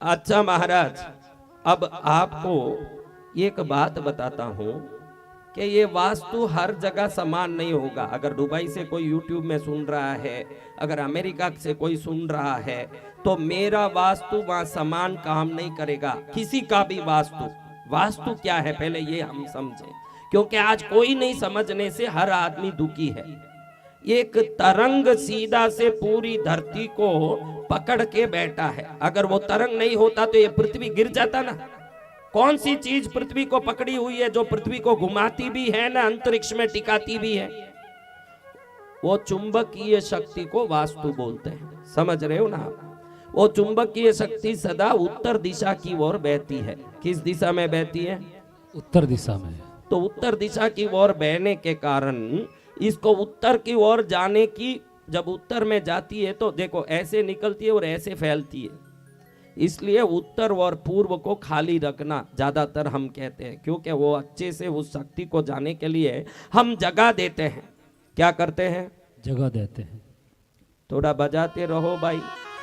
अच्छा महाराज, अब आपको एक बात बताता हूं कि ये वास्तु हर जगह समान नहीं होगा। अगर दुबई से कोई यूट्यूब में सुन रहा है, अगर अमेरिका से कोई सुन रहा है, तो मेरा वास्तु वहां समान काम नहीं करेगा। किसी का भी वास्तु, वास्तु क्या है पहले ये हम समझें, क्योंकि आज कोई नहीं समझने से हर आदमी दुखी है। एक तरंग सीधा से पूरी धरती को पकड़ के बैठा है। अगर वो तरंग नहीं होता तो ये पृथ्वी गिर जाता ना। कौन सी चीज पृथ्वी को पकड़ी हुई है जो पृथ्वी को घुमाती भी है ना, अंतरिक्ष में टिकाती भी है? वो चुंबकीय शक्ति को वास्तु बोलते हैं। समझ रहे हो ना आप? वो चुंबकीय शक्ति सदा उत्तर दिशा की ओर बहती है। किस दिशा में बहती है? उत्तर दिशा में। तो उत्तर दिशा की ओर बहने के कारण इसको उत्तर की ओर जाने की, जब उत्तर में जाती है तो देखो ऐसे निकलती है और ऐसे फैलती है। इसलिए उत्तर और पूर्व को खाली रखना ज्यादातर हम कहते हैं, क्योंकि वो अच्छे से उस शक्ति को जाने के लिए हम जगह देते हैं। क्या करते हैं? जगह देते हैं। थोड़ा बजाते रहो भाई,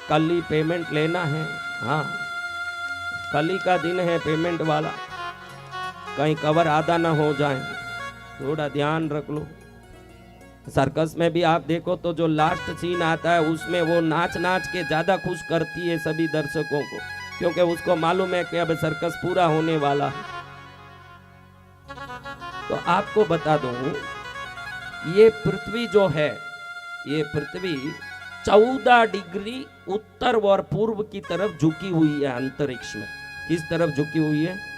कल ही पेमेंट लेना है। हाँ, कल ही का दिन है पेमेंट वाला, कहीं कवर आधा ना हो जाए, थोड़ा ध्यान रख लो। सर्कस में भी आप देखो तो जो लास्ट सीन आता है उसमें वो नाच नाच के ज्यादा खुश करती है सभी दर्शकों को, क्योंकि उसको मालूम है कि अब सर्कस पूरा होने वाला है। तो आपको बता दूं, ये पृथ्वी जो है, ये पृथ्वी 14 डिग्री उत्तर और पूर्व की तरफ झुकी हुई है अंतरिक्ष में। किस तरफ झुकी हुई है?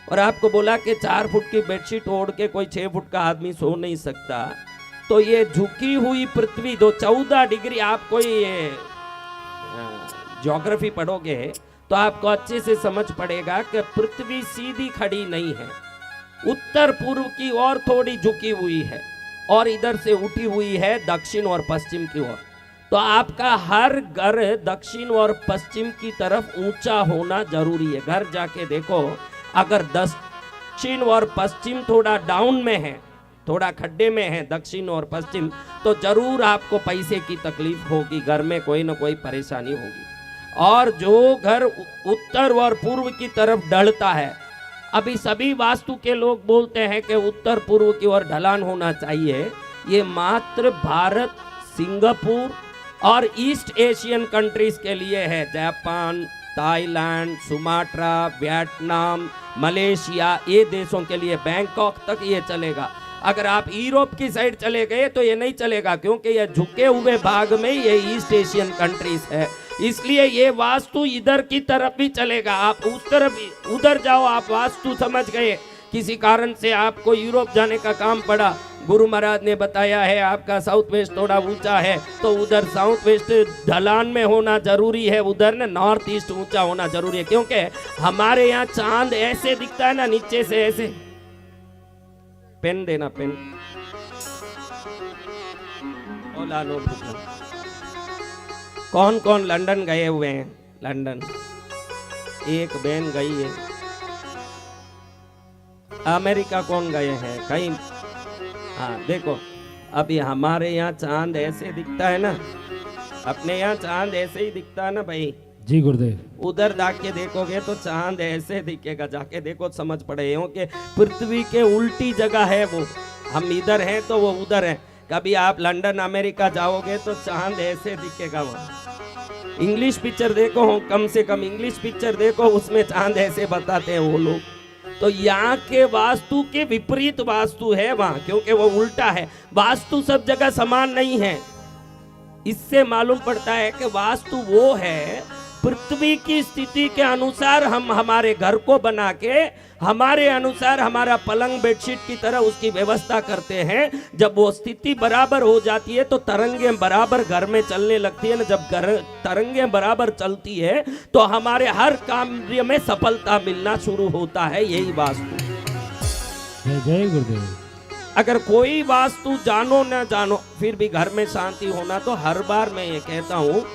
और आपको बोला कि 4 फुट की बेडशीट ओढ़ के कोई 6 फुट का आदमी सो नहीं सकता। तो ये झुकी हुई पृथ्वी दो 14 डिग्री, आप कोई ज्योग्राफी पढ़ोगे तो आपको अच्छे से समझ पड़ेगा कि पृथ्वी सीधी खड़ी नहीं है, उत्तर पूर्व की ओर थोड़ी झुकी हुई है और इधर से उठी हुई है दक्षिण और पश्चिम की ओर। तो आपका हर घर दक्षिण और पश्चिम की तरफ ऊंचा होना जरूरी है। घर जाके देखो, अगर दक्षिण और पश्चिम थोड़ा डाउन में है, थोड़ा खड्डे में है दक्षिण और पश्चिम, तो जरूर आपको पैसे की तकलीफ होगी, घर में कोई ना कोई परेशानी होगी। और जो घर उत्तर और पूर्व की तरफ ढलता है, अभी सभी वास्तु के लोग बोलते हैं कि उत्तर पूर्व की ओर ढलान होना चाहिए, ये मात्र भारत, सिंगापुर और ईस्ट एशियन कंट्रीज के लिए है। जापान, थाईलैंड, सुमाट्रा, वियतनाम, मलेशिया, ये देशों के लिए, बैंकॉक तक ये चलेगा। अगर आप यूरोप की साइड चले गए तो ये नहीं चलेगा, क्योंकि ये झुके हुए भाग में ये ईस्ट एशियन कंट्रीज है। इसलिए ये वास्तु इधर की तरफ भी चलेगा। आप उस तरफ उधर जाओ, आप वास्तु समझ गए। किसी कारण से आपको यूरोप जाने का काम पड़ा, गुरु महाराज ने बताया है आपका साउथ वेस्ट थोड़ा ऊंचा है, तो उधर साउथ वेस्ट ढलान में होना जरूरी है, उधर ना नॉर्थ ईस्ट ऊंचा होना जरूरी है। क्योंकि हमारे यहाँ चांद ऐसे दिखता है ना, नीचे से ऐसे। पेन देना, पेन। ओला लो। कौन कौन लंदन गए हुए हैं? लंदन एक बहन गई है। अमेरिका कौन गए हैं? कहीं? हाँ देखो, अभी हमारे यहाँ चांद ऐसे दिखता है ना, अपने यहाँ चांद ऐसे ही दिखता है ना भाई। जी गुरुदेव। उधर जाके देखोगे तो चांद ऐसे दिखेगा, जाके देखो समझ पड़े हो कि पृथ्वी के उल्टी जगह है वो। हम इधर हैं तो वो उधर है। कभी आप लंदन अमेरिका जाओगे तो चांद ऐसे दिखेगा वहाँ। इंग्लिश पिक्चर देखो, कम से कम इंग्लिश पिक्चर देखो, उसमें चांद ऐसे बताते हैं वो लोग। तो यहाँ के वास्तु के विपरीत वास्तु है वहां, क्योंकि वो उल्टा है। वास्तु सब जगह समान नहीं है। इससे मालूम पड़ता है कि वास्तु वो है, पृथ्वी की स्थिति के अनुसार हम हमारे घर को बना के हमारे अनुसार हमारा पलंग बेडशीट की तरह उसकी व्यवस्था करते हैं। जब वो स्थिति बराबर हो जाती है तो तरंगें बराबर घर में चलने लगती है ना। जब तरंगें बराबर चलती है तो हमारे हर कार्य में सफलता मिलना शुरू होता है। यही वास्तु। जय गुरुदेव। अगर कोई वास्तु जानो न जानो, फिर भी घर में शांति होना, तो हर बार मैं ये कहता हूँ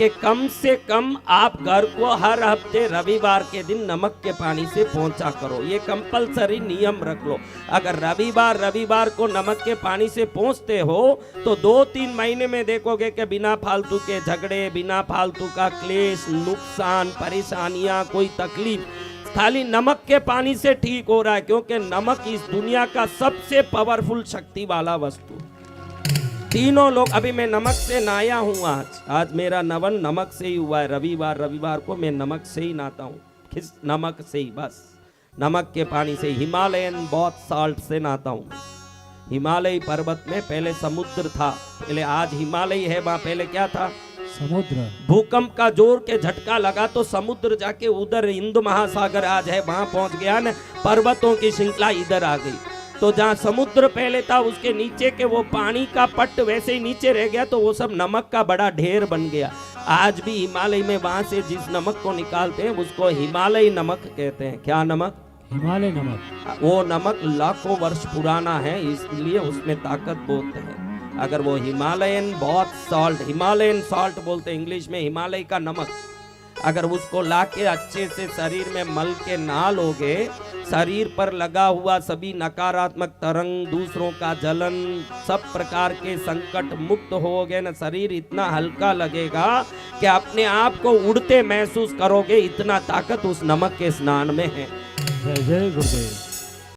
कि कम से कम आप घर को हर हफ्ते रविवार के दिन नमक के पानी से पोंछा करो। ये कंपलसरी नियम रख लो। अगर रविवार को नमक के पानी से पोंछते हो तो 2-3 महीने में देखोगे कि बिना फालतू के झगड़े, बिना फालतू का क्लेश, नुकसान, परेशानियां, कोई तकलीफ खाली नमक के पानी से ठीक हो रहा है, क्योंकि नमक इस दुनिया का सबसे पावरफुल शक्ति वाला वस्तु। तीनों लोग, अभी मैं नमक से नहाया हूँ, आज मेरा नवन नमक से ही हुआ है। रविवार को मैं नमक से ही नहाता हूँ, किस नमक से ही, बस नमक के पानी से। हिमालयन बहुत साल्ट से नहाता हूँ। हिमालय पर्वत में पहले समुद्र था, पहले आज हिमालय है, वहां पहले क्या था? समुद्र। भूकंप का जोर के झटका लगा तो समुद्र जाके उधर हिंद महासागर आज है, वहां पहुंच गया ना, पर्वतों की श्रृंखला इधर आ गई। तो जहाँ समुद्र पहले था उसके नीचे के वो पानी का पट्ट वैसे ही नीचे रह गया, तो वो सब नमक का बड़ा ढेर बन गया। आज भी हिमालय में वहां से जिस नमक को निकालते हैं उसको हिमालय नमक कहते हैं। क्या नमक? हिमालय नमक। वो नमक लाखों वर्ष पुराना है, इसलिए उसमें ताकत बहुत है। अगर वो हिमालयन सॉल्ट बोलते हैं इंग्लिश में, हिमालय का नमक, अगर उसको लाके अच्छे से शरीर में मल के नहा लोगे, शरीर पर लगा हुआ सभी नकारात्मक तरंग, दूसरों का जलन, सब प्रकार के संकट मुक्त होगे ना, शरीर इतना हल्का लगेगा कि अपने आप को उड़ते महसूस करोगे। इतना ताकत उस नमक के स्नान में है। जय जय गुरुदेव।